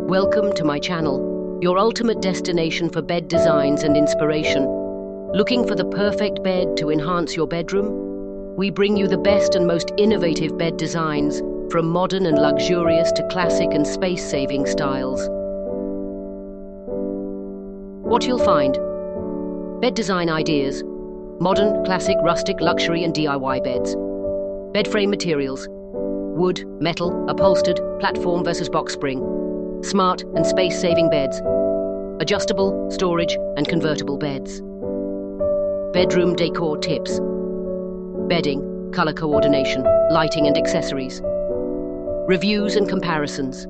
Welcome to my channel, your ultimate destination for bed designs and inspiration. Looking for the perfect bed to enhance your bedroom? We bring you the best and most innovative bed designs, from modern and luxurious to classic and space-saving styles. What you'll find: bed design ideas, modern, classic, rustic, luxury and DIY beds. Bed frame materials: wood, metal, upholstered, platform versus box spring. Smart and space-saving beds. Adjustable, storage and convertible beds. Bedroom decor tips: bedding, color coordination, lighting and accessories. Reviews and comparisons.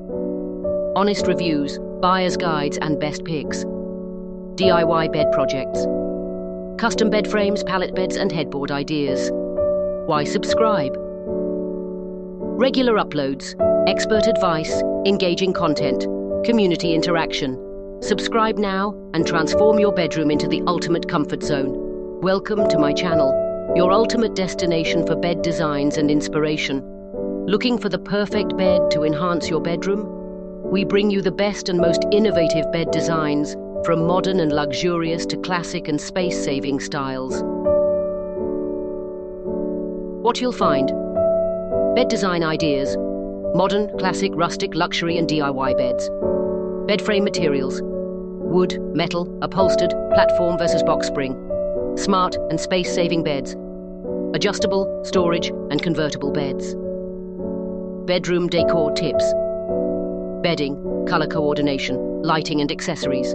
Honest reviews, buyer's guides and best picks. DIY bed projects. Custom bed frames, pallet beds and headboard ideas. Why subscribe? Regular uploads, expert advice, engaging content, community interaction. Subscribe now and transform your bedroom into the ultimate comfort zone. Welcome to my channel, your ultimate destination for bed designs and inspiration. Looking for the perfect bed to enhance your bedroom? We bring you the best and most innovative bed designs, from modern and luxurious to classic and space-saving styles. What you'll find: bed design ideas, modern, classic, rustic, luxury and DIY beds. Bed frame materials: wood, metal, upholstered, platform versus box spring. Smart and space-saving beds. Adjustable, storage and convertible beds. Bedroom decor tips: bedding, color coordination, lighting and accessories.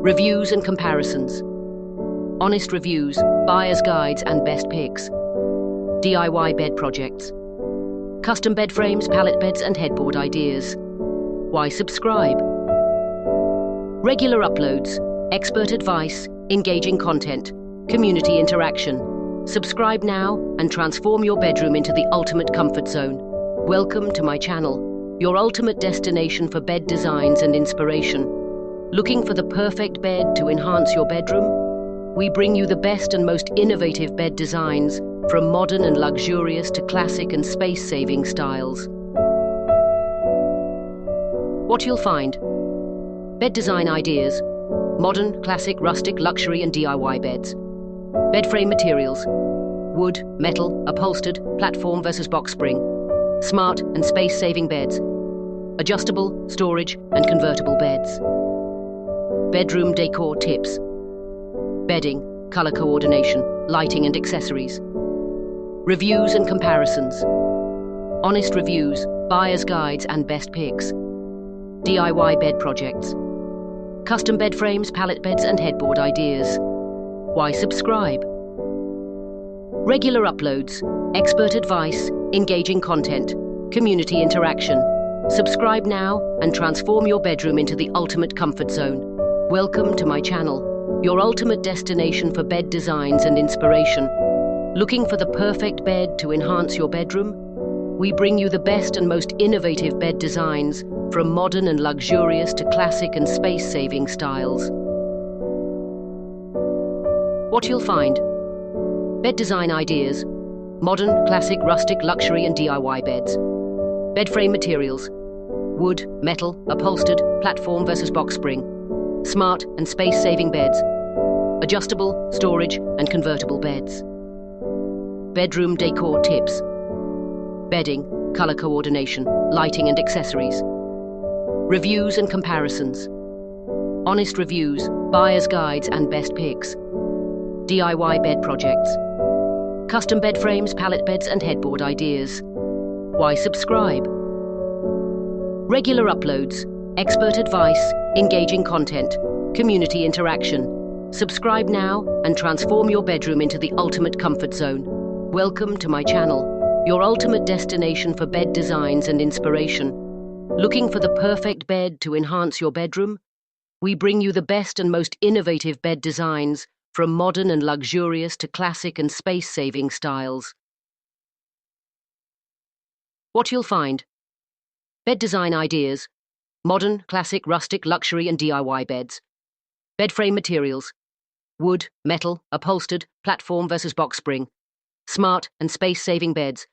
Reviews and comparisons. Honest reviews, buyer's guides and best picks. DIY bed projects. Custom bed frames, pallet beds and headboard ideas. Why subscribe? Regular uploads, expert advice, engaging content, community interaction. Subscribe now and transform your bedroom into the ultimate comfort zone. Welcome to my channel, your ultimate destination for bed designs and inspiration. Looking for the perfect bed to enhance your bedroom? We bring you the best and most innovative bed designs, from modern and luxurious to classic and space-saving styles. What you'll find: bed design ideas, modern, classic, rustic, luxury and DIY beds. Bed frame materials: wood, metal, upholstered, platform versus box spring. Smart and space-saving beds. Adjustable, storage and convertible beds. Bedroom decor tips: bedding, color coordination, lighting and accessories. Reviews and comparisons. Honest reviews, buyer's guides and best picks. DIY bed projects. Custom bed frames, pallet beds and headboard ideas. Why subscribe? Regular uploads, expert advice, engaging content, community interaction. Subscribe now and transform your bedroom into the ultimate comfort zone. Welcome to my channel, your ultimate destination for bed designs and inspiration. Looking for the perfect bed to enhance your bedroom? We bring you the best and most innovative bed designs, from modern and luxurious to classic and space-saving styles. What you'll find: bed design ideas, modern, classic, rustic, luxury and DIY beds. Bed frame materials: wood, metal, upholstered, platform versus box spring. Smart and space-saving beds. Adjustable, storage and convertible beds. Bedroom decor tips: bedding, color coordination, lighting and accessories. Reviews and comparisons. Honest reviews, buyer's guides and best picks. DIY bed projects. Custom bed frames, pallet beds and headboard ideas. Why subscribe? Regular uploads, expert advice, engaging content, community interaction. Subscribe now and transform your bedroom into the ultimate comfort zone. Welcome to my channel, your ultimate destination for bed designs and inspiration. Looking for the perfect bed to enhance your bedroom? We bring you the best and most innovative bed designs, from modern and luxurious to classic and space-saving styles. What you'll find: bed design ideas, modern, classic, rustic, luxury and DIY beds. Bed frame materials: wood, metal, upholstered, platform versus box spring. Smart and space-saving beds.